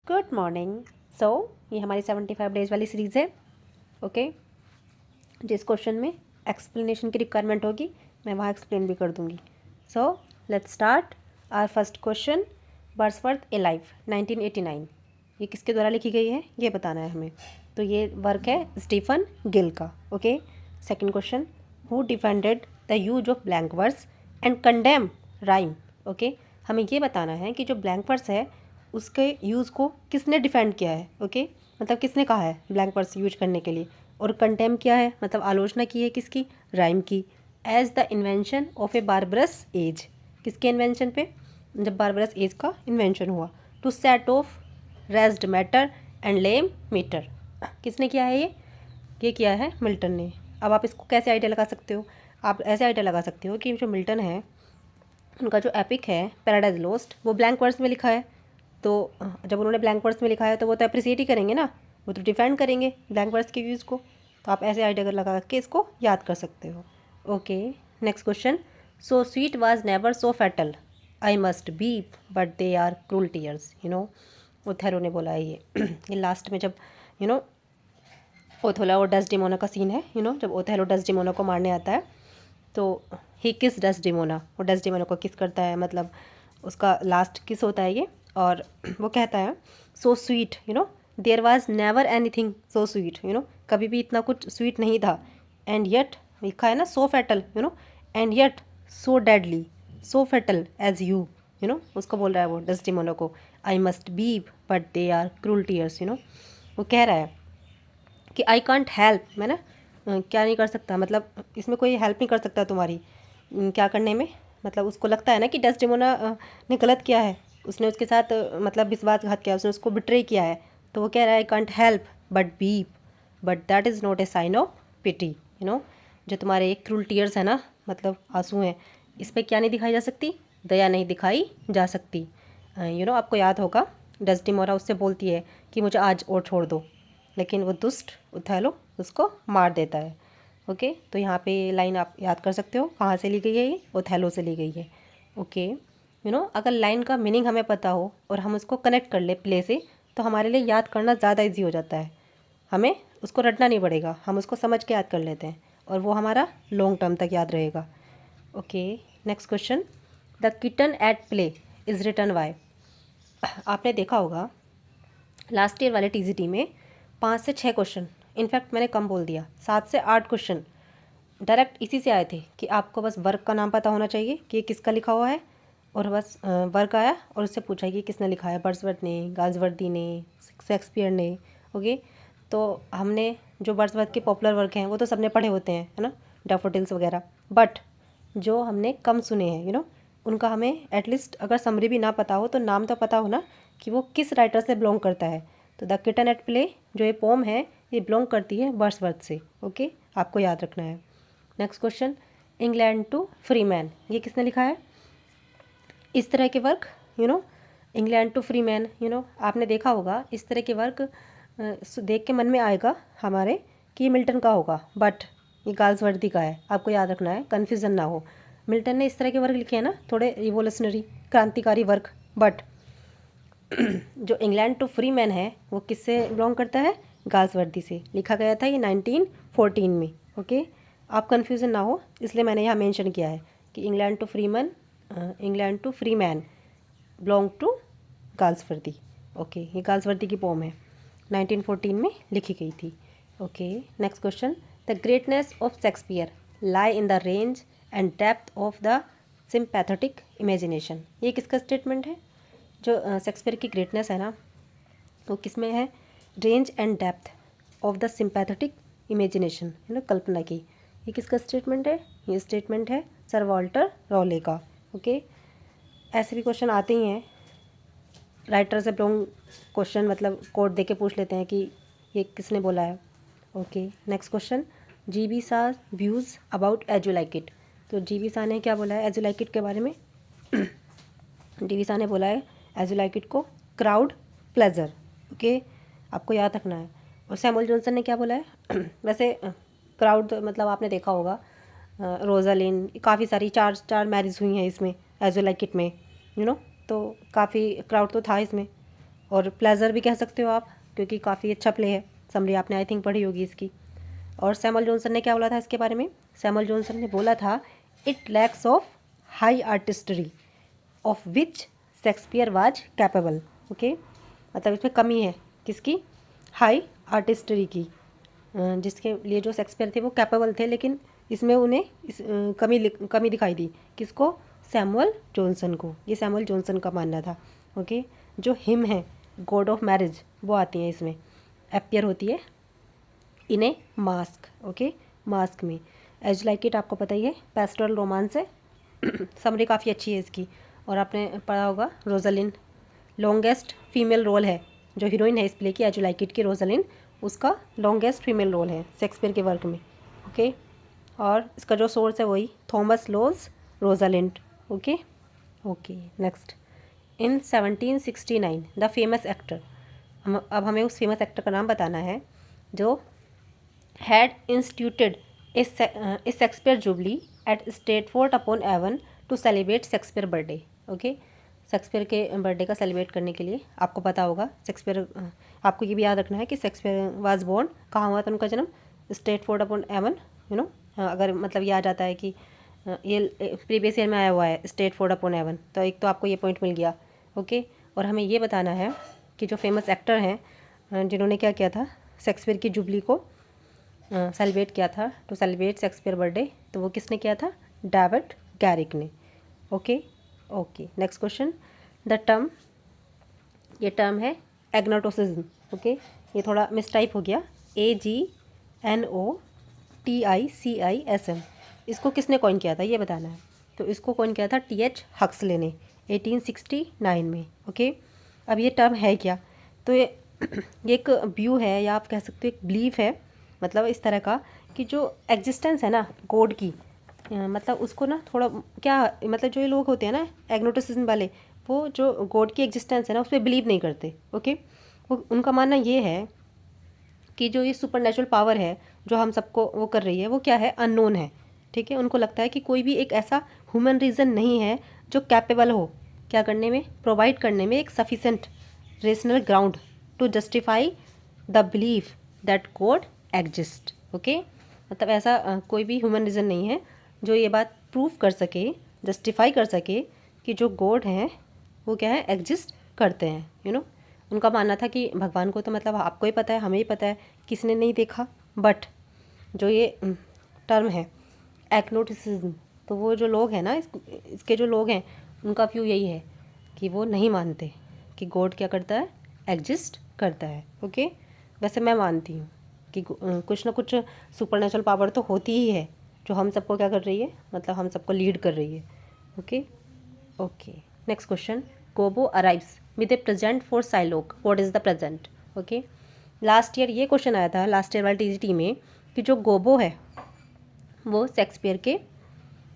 Good morning. सो ये हमारी 75 days वाली सीरीज़ है। ओके जिस क्वेश्चन में एक्सप्लेनेशन की रिक्वायरमेंट होगी मैं वहाँ एक्सप्लेन भी कर दूँगी। So let's start our first question. Wordsworth a life 1989 ये किसके द्वारा लिखी गई है ये बताना है हमें। तो ये वर्क है स्टीफन गिल का। Okay second question, who defended the use of blank words and condemn rhyme. Okay हमें ये बताना है कि जो ब्लैंक वर्ड्स है उसके यूज़ को किसने डिफेंड किया है। ओके मतलब किसने कहा है ब्लैंक वर्ड्स यूज करने के लिए, और कंटेम किया है मतलब आलोचना की है किसकी, राइम की। As the invention of a barbarous age, किसके इन्वेंशन पे, जब बारबरस एज का इन्वेंशन हुआ। To set off wretched matter and lame metre, किसने किया है ये किया है मिल्टन ने। अब आप इसको कैसे आइडिया लगा सकते हो, आप ऐसे आइडिया लगा सकते हो कि जो मिल्टन है उनका जो एपिक है पैराडाइज लॉस्ट वो ब्लैंक वर्ड्स में लिखा है। तो जब उन्होंने ब्लैंक वर्ड्स में लिखा है तो वो तो अप्रिसिएट ही करेंगे ना, वो तो डिफेंड करेंगे ब्लैंक वर्ड्स के यूज़ को। तो आप ऐसे आइडिया लगा के इसको याद कर सकते हो। Okay next question, so sweet was never so fatal I must weep but they are cruel tears. Othello ने बोला है ये लास्ट में जब ओथेलो और डेस्डेमोना का सीन है। जब ओथेलो डेस्डेमोना को मारने आता है तो ही किस डेस्डेमोना, वो डेस्डेमोना को किस करता है, मतलब उसका लास्ट किस होता है ये। और वो कहता है so sweet there was never anything so sweet कभी भी इतना कुछ स्वीट नहीं था। एंड येट लिखा है ना so fatal and yet so deadly so fatal as you उसको बोल रहा है वो डेस्डेमोना को, I must weep but they are cruel tears. वो कह रहा है कि आई कांट हेल्प, मैं ना क्या नहीं कर सकता, मतलब इसमें कोई हेल्प नहीं कर सकता तुम्हारी क्या करने में। मतलब उसको लगता है ना कि डेस्डेमोना ने गलत किया है, उसने उसके साथ मतलब विश्वासघात किया, उसने उसको बिट्रे किया है। तो वो कह रहा है I can't help but beep but that is not a sign of pity. जो तुम्हारे क्रूल टीयर्स है ना, मतलब आंसू हैं, इस पर क्या नहीं दिखाई जा सकती, दया नहीं दिखाई जा सकती। आपको याद होगा डेस्डेमोना उससे बोलती है कि मुझे आज और छोड़ दो, लेकिन वो दुष्ट ओथेलो उसको मार देता है। ओके तो यहाँ पे लाइन आप याद कर सकते हो कहाँ से ली गई है, ये ओथेलो से ली गई है। ओके अगर लाइन का मीनिंग हमें पता हो और हम उसको कनेक्ट कर ले प्ले से तो हमारे लिए याद करना ज़्यादा इजी हो जाता है, हमें उसको रटना नहीं पड़ेगा, हम उसको समझ के याद कर लेते हैं और वो हमारा लॉन्ग टर्म तक याद रहेगा। Okay next question, the kitten at play is written by. आपने देखा होगा लास्ट ईयर वाले टीजीटी में 5 से 6 क्वेश्चन, इनफैक्ट मैंने कम बोल दिया, 7 से 8 क्वेश्चन डायरेक्ट इसी से आए थे कि आपको बस वर्क का नाम पता होना चाहिए कि ये किसका लिखा हुआ है, और बस वर्क आया और उससे पूछा कि किसने लिखा है, वर्ड्सवर्थ ने, गाल्सवर्दी ने, शेक्सपियर ने। ओके तो हमने जो वर्ड्सवर्थ के पॉपुलर वर्क हैं वो तो सबने पढ़े होते हैं, है ना, डैफोडिल्स वगैरह, बट जो हमने कम सुने हैं उनका हमें एटलीस्ट अगर समरी भी ना पता हो तो नाम तो पता हो ना कि वो किस राइटर से बिलोंग करता है। तो द किटन एट प्ले जो ये पोम है ये बिलोंग करती है वर्ड्सवर्थ से। ओके आपको याद रखना है। Next question, England to free man, ये किसने लिखा है। इस तरह के work England to free man आपने देखा होगा, इस तरह के वर्क देख के मन में आएगा हमारे कि ये मिल्टन का होगा, बट ये गाल्सवर्दी का है, आपको याद रखना है, कन्फ्यूज़न ना हो। मिल्टन ने इस तरह के वर्क लिखे हैं ना, थोड़े रिवोल्यूशनरी क्रांतिकारी वर्क, बट जो इंग्लैंड टू फ्री मैन है वो किससे बिलोंग करता है, गाल्सवर्दी से। लिखा गया था ये 1914 में। ओके आप कन्फ्यूज़न ना हो इसलिए मैंने यहाँ मेंशन किया है कि England to free man belong to Galsworthy. Okay ये गाल्सवर्दी की पोम है, 1914 में लिखी गई थी। Okay next question, the greatness of Shakespeare lie in the range and depth of the sympathetic imagination, ये किसका स्टेटमेंट है। जो शेक्सपियर की ग्रेटनेस है ना वो किस में है, range and depth of the sympathetic imagination, कल्पना की। ये किसका स्टेटमेंट है, ये स्टेटमेंट है सर वॉल्टर रॉले का। ओके ऐसे भी क्वेश्चन आते ही हैं, राइटर से बिलोंग क्वेश्चन मतलब कोड दे के पूछ लेते हैं कि ये किसने बोला है। Okay next question, GB Shaw views about as you like it, तो जीबी शाह ने क्या बोला है एज यू लाइक इट के बारे में। जीबी शाह ने बोला है एज यू लाइक इट को क्राउड प्लेजर। ओके आपको याद रखना है। और सैमुअल जॉनसन ने क्या बोला है वैसे क्राउड मतलब आपने देखा होगा रोजालिन, काफ़ी सारी चार मैरिज हुई हैं इसमें एज यू लाइक इट में तो काफ़ी क्राउड तो था इसमें। और प्लेजर भी कह सकते हो आप, क्योंकि काफ़ी अच्छा प्ले है। समरी आपने आई थिंक पढ़ी होगी इसकी। और सैमुअल जॉनसन ने क्या बोला था इसके बारे में? सैमुअल जॉनसन ने बोला था it lacks of high artistry of which Shakespeare was capable. Okay, मतलब इसमें कमी है किसकी? हाई आर्टिस्ट्री की, जिसके लिए जो शेक्सपियर थे वो कैपेबल थे, लेकिन इसमें उन्हें कमी दिखाई दी। किसको? सैमुअल जॉनसन को। ये सैमुअल जॉनसन का मानना था। ओके, जो हिम है गॉड ऑफ मैरिज वो आती है इसमें, अपीयर होती है इन ए मास्क। ओके, मास्क में। एज लाइक इट आपको पता ही है, पेस्टोरल रोमांस है। समरी काफ़ी अच्छी है इसकी। और आपने पढ़ा होगा रोजालिन, लॉन्गेस्ट फीमेल रोल है जो हीरोइन है इस प्ले की, एज लाइक इट की रोजालिन, उसका लॉन्गेस्ट फीमेल रोल है शेक्सपियर के वर्क में। ओके, और इसका जो सोर्स है वही Thomas Lodge Rosalind. Okay okay, next. In 1769 the famous actor, अब हमें उस फेमस एक्टर का नाम बताना है जो had instituted a Shakespeare jubilee at Stratford upon Avon to celebrate Shakespeare birthday. Okay, Shakespeare के बर्थडे का सेलिब्रेट करने के लिए आपको पता होगा शेक्सपियर, आपको ये भी याद रखना है कि शेक्सपियर वाज बोर्न, कहाँ हुआ था उनका जन्म? Stafford upon Avon. You know, अगर मतलब ये आ जाता है कि ये प्रीवियस ईयर में आया हुआ है स्टेटफोर्ड अपॉन एवन, तो एक तो आपको ये पॉइंट मिल गया। ओके, और हमें ये बताना है कि जो फेमस एक्टर हैं जिन्होंने क्या किया था शेक्सपियर की जुबली को सेलिब्रेट किया था, टू सेलिब्रेट शेक्सपियर बर्थडे, तो वो किसने किया था? डेविड गैरिक ने। Okay okay, next question. The term, ये टर्म है एग्नोटोसिज्म। ओके, ये थोड़ा मिसटाइप हो गया, AGNOTICISM। इसको किसने कॉइन किया था ये बताना है। तो इसको कॉइन किया था TH हक्सले ने 1869 में। ओके, अब ये टर्म है क्या? तो ये एक व्यू है, या आप कह सकते हो एक बिलीफ है, मतलब इस तरह का कि जो एग्जिस्टेंस है ना गॉड की, मतलब उसको ना थोड़ा क्या, मतलब जो ये लोग होते हैं ना एग्नोटिसिज्म वाले, वो जो गॉड की एग्जिस्टेंस है ना उस पर बिलीव नहीं करते। ओके, वो उनका मानना ये है कि जो ये सुपर नेचुरल पावर है जो हम सबको वो कर रही है वो क्या है? अननोन है। ठीक है, उनको लगता है कि कोई भी एक ऐसा ह्यूमन रीज़न नहीं है जो कैपेबल हो क्या करने में, प्रोवाइड करने में एक sufficient rational ground to justify the belief that God exist. Okay, मतलब ऐसा कोई भी ह्यूमन रीज़न नहीं है जो ये बात प्रूव कर सके, जस्टिफाई कर सके कि जो गॉड हैं वो क्या है? एग्जिस्ट करते हैं। यू नो, उनका मानना था कि भगवान को तो मतलब आपको ही पता है, हमें ही पता है, किसी ने नहीं देखा, बट जो ये टर्म है एग्नोटिसिज्म, तो वो जो लोग हैं ना इसके जो लोग हैं उनका व्यू यही है कि वो नहीं मानते कि गॉड क्या करता है? एग्जिस्ट करता है। ओके, वैसे मैं मानती हूँ कि कुछ ना कुछ सुपरनेचुरल पावर तो होती ही है जो हम सबको क्या कर रही है, मतलब हम सबको लीड कर रही है। Okay okay, next question. Gobbo arrives with a present for Shylock, what is the present? Okay, last year ये क्वेश्चन आया था, लास्ट ईयर वाली TGT में, कि जो गोबो है वो शेक्सपियर के,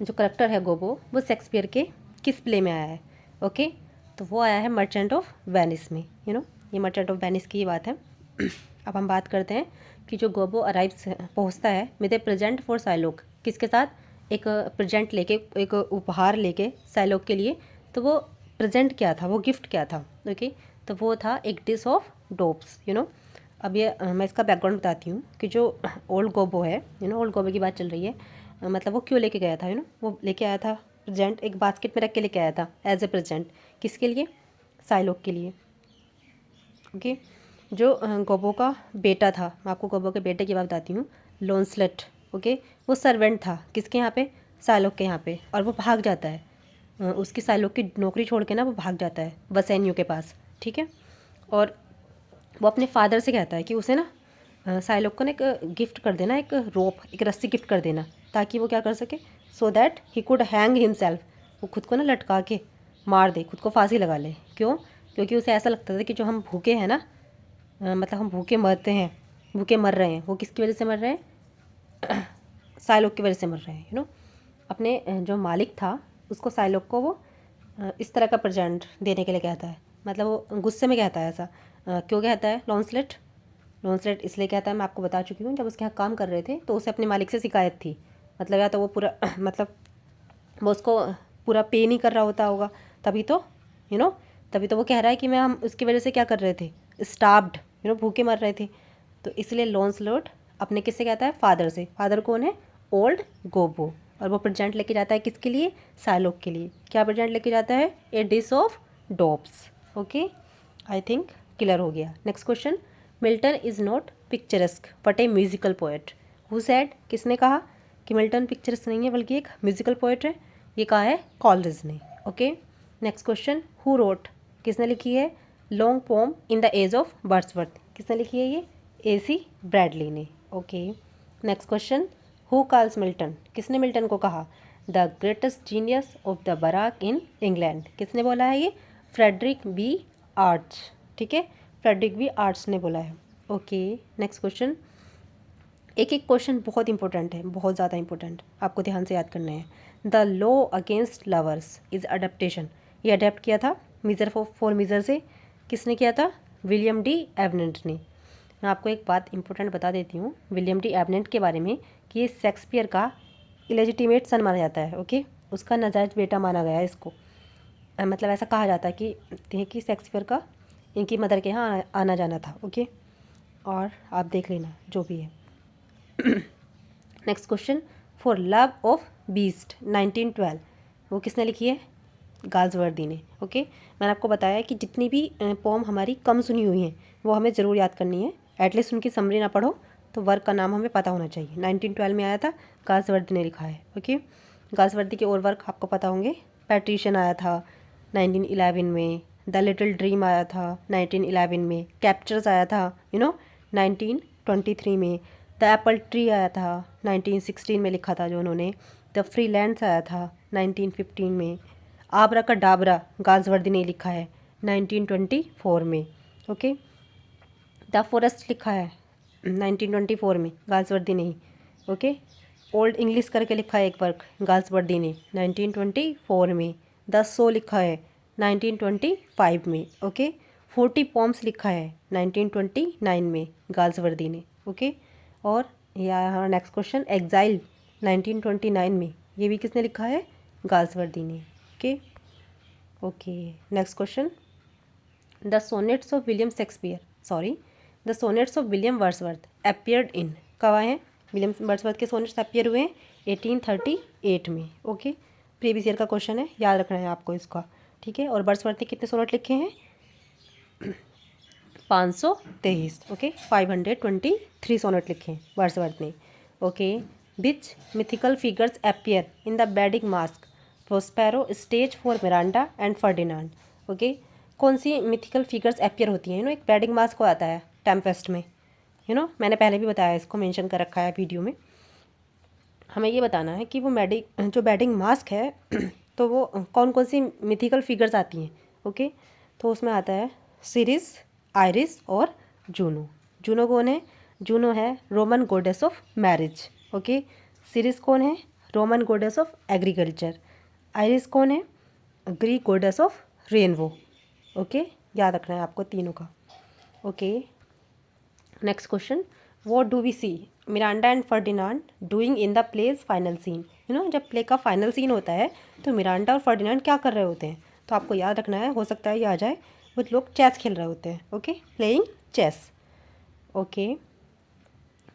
जो करेक्टर है गोबो, वो शेक्सपियर के किस प्ले में आया है? ओके, तो वो आया है मर्चेंट ऑफ वेनिस में। यू नो, ये मर्चेंट ऑफ वेनिस की ही बात है। अब हम बात करते हैं कि जो गोबो अराइव्स पहुंचता है विद ए प्रेजेंट फॉर साइलोक, किसके साथ? एक प्रेजेंट लेके, एक उपहार लेके साइलोक के लिए। तो वो प्रेजेंट क्या था, वो गिफ्ट क्या था? ओके, तो वो था एक dish of dopes. You know, अब ये मैं इसका बैकग्राउंड बताती हूँ कि जो ओल्ड गोबो है, यू नो, ओल्ड गोबो की बात चल रही है, मतलब वो क्यों लेके गया था? यू नो, वो लेके आया था प्रेजेंट, एक बास्केट में रख के लेके आया था एज ए प्रेजेंट, किसके लिए? साइलोक के लिए। ओके, जो गोबो का बेटा था, मैं आपको गोबो के बेटे की बात बताती हूँ, लॉन्सलेट। ओके, वो सर्वेंट था किसके यहाँ पे? साइलोक के यहाँ पे, और वो भाग जाता है, उसकी साइलोक की नौकरी छोड़ के ना वो भाग जाता है वसेन्यू के पास। ठीक है, और वो अपने फादर से कहता है कि उसे ना साइलोक को ना एक गिफ्ट कर देना, एक रोप, एक रस्सी गिफ्ट कर देना, ताकि वो क्या कर सके, so that he could hang himself, वो खुद को ना लटका के मार दे, खुद को फांसी लगा ले। क्यों? क्योंकि उसे ऐसा लगता था कि जो हम भूखे हैं ना, मतलब हम भूखे मरते हैं, भूखे मर रहे हैं, वो किसकी वजह से मर रहे हैं? साइलोक की वजह से मर रहे हैं। यू नो, अपने जो मालिक था उसको, साइलोक को वो इस तरह का प्रेजेंट देने के लिए कहता है, मतलब वो गुस्से में कहता है ऐसा। क्यों कहता है? लॉन्सलेट इसलिए कहता है, मैं आपको बता चुकी हूँ, जब उसके यहाँ काम कर रहे थे तो उसे अपने मालिक से शिकायत थी, मतलब या तो वो पूरा मतलब वो उसको पूरा पे नहीं कर रहा होता होगा, तभी तो यू नो तभी तो वो कह रहा है कि मैं हम उसकी वजह से क्या कर रहे थे, स्टार्व्ड, भूखे मर रहे थे। तो इसलिए लॉन्सलॉट अपने किससे कहता है, फादर से। फादर कौन है, ओल्ड गोबो। और वो प्रेजेंट लेके जाता है किसके लिए, साइलोक के लिए। क्या प्रेजेंट लेके जाता है, a dish of doves. Okay, I think clear हो गया। Next question, Milton is not picturesque but a musical poet. Who said, किसने कहा कि मिल्टन पिक्चरस्क नहीं है बल्कि एक म्यूजिकल पोएट है। ये कहा है कॉलरिज ने। Okay, next question, who wrote, किसने लिखी है long poem in the age of Wordsworth. किसने लिखी है ये, AC ब्रैडली ने। Okay, next question, who calls Milton, किसने मिल्टन को कहा the greatest genius of the baroque in England. किसने बोला है ये, फ्रेडरिक बी आर्च। ठीक है, फ्रेडरिक बी आर्च ने बोला है। ओके, नेक्स्ट क्वेश्चन, एक एक क्वेश्चन बहुत इंपॉर्टेंट है, बहुत ज़्यादा इंपॉर्टेंट, आपको ध्यान से याद करने हैं। The law against lovers is adaptation. ये अडेप्ट किया था मीज़र फॉर मीज़र से। किसने किया था, विलियम डी एवनेंट ने। मैं आपको एक बात इंपॉर्टेंट बता देती हूँ विलियम डी एवनेंट के बारे में कि ये शेक्सपियर का इलेजिटिमेट सन माना जाता है। ओके, उसका नाजायज बेटा माना गया है इसको। मतलब ऐसा कहा जाता है कि शेक्सपियर का इनकी मदर के यहाँ आना जाना था। ओके, और आप देख लेना जो भी है। Next question, for love of beast 1912, वो किसने लिखी है, गाल्सवर्दी ने। ओके, मैंने आपको बताया कि जितनी भी पोम हमारी कम सुनी हुई हैं वो हमें ज़रूर याद करनी है। एटलीस्ट उनकी समरी ना पढ़ो तो वर्क का नाम हमें पता होना चाहिए। 1912 में आया था, गाल्सवर्दी ने लिखा है। ओके, गाल्सवर्दी के और वर्क आपको पता होंगे। पैट्रिशियन आया था 1911 में, द लिटिल ड्रीम आया था 1911 में, कैप्चर्स आया था 1923 में, द एप्पल ट्री आया था 1916 में लिखा था जो उन्होंने, द फ्रीलैंड्स आया था 1915 में, आबरा का डाबरा गाल्सवर्दी ने लिखा है 1924 में। ओके, द फॉरेस्ट लिखा है 1924 में, गाल्सवर्दी ने ही। ओके, ओल्ड इंग्लिश करके लिखा है एक वर्क गाल्सवर्दी ने 1924 में। द सो लिखा है 1925 में। ओके, 40 पॉम्स लिखा है 1929 में गाल्सवर्दी ने। ओके, और यहाँ नेक्स्ट क्वेश्चन, एग्जाइल 1929 में, ये भी किसने लिखा है, गाल्सवर्दी ने। Okay, okay, next question, the sonnets of William Shakespeare, sorry the sonnets of William Wordsworth appeared in, कब आए हैं, विलियम वर्ड्सवर्थ के सोनेट्स अपीयर हुए हैं 1838 में। ओके, प्रीवियस ईयर का क्वेश्चन है, याद रखना है आपको इसका। ठीक है, और वर्ड्सवर्थ ने कितने सोनेट लिखे हैं, 523। ओके, 523 सोनेट लिखे हैं वर्ड्सवर्थ ने। Okay, which mythical figures appear in the wedding mask, Prospero, stage for Miranda and Ferdinand. Okay, कौन सी मिथिकल फिगर्स अपीयर होती हैं, एक वेडिंग मास्क को आता है टेम्पेस्ट में, मैंने पहले भी बताया, इसको मेंशन कर रखा है वीडियो में। हमें ये बताना है कि वो जो वेडिंग मास्क है तो वो कौन कौन सी मिथिकल फिगर्स आती हैं। ओके, तो उसमें आता है सिरिस, आइरिस और जूनो। जूनो कौन है, जूनो है Roman goddess of marriage. Okay, Ceres कौन है, Roman goddess of agriculture. Iris कौन है, Greek goddess of rainbow. Okay, याद रखना है आपको तीनों का। Okay, next question, what do we see Miranda and Ferdinand doing in the play's final scene. जब प्ले का फाइनल सीन होता है तो मिरांडा और फर्डिनांड क्या कर रहे होते हैं, तो आपको याद रखना है, हो सकता है ये आ जाए, वो लोग चेस खेल रहे होते हैं। Okay, playing chess. Okay,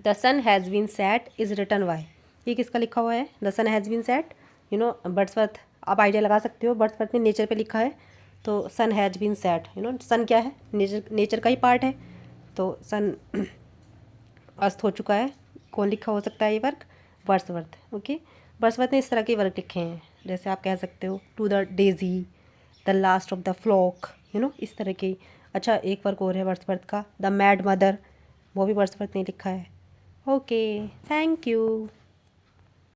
the sun has been set is written by, ये किसका लिखा हुआ है, the sun has been set, Wordsworth, आप आइडिया लगा सकते हो, वर्ड्सवर्थ ने नेचर पे लिखा है, तो सन हैज़ बीन सेट, सन क्या है, नेचर का ही पार्ट है, तो सन अस्त हो चुका है। कौन लिखा हो सकता है ये वर्क, वर्ड्सवर्थ। ओके, वर्ड्सवर्थ ने इस तरह के वर्क लिखे हैं, जैसे आप कह सकते हो to the daisy, the last of the flock, इस तरह के। अच्छा, एक वर्क और है वर्ड्सवर्थ का, द मैड मदर, वो भी वर्ड्सवर्थ ने लिखा है। Okay, thank you.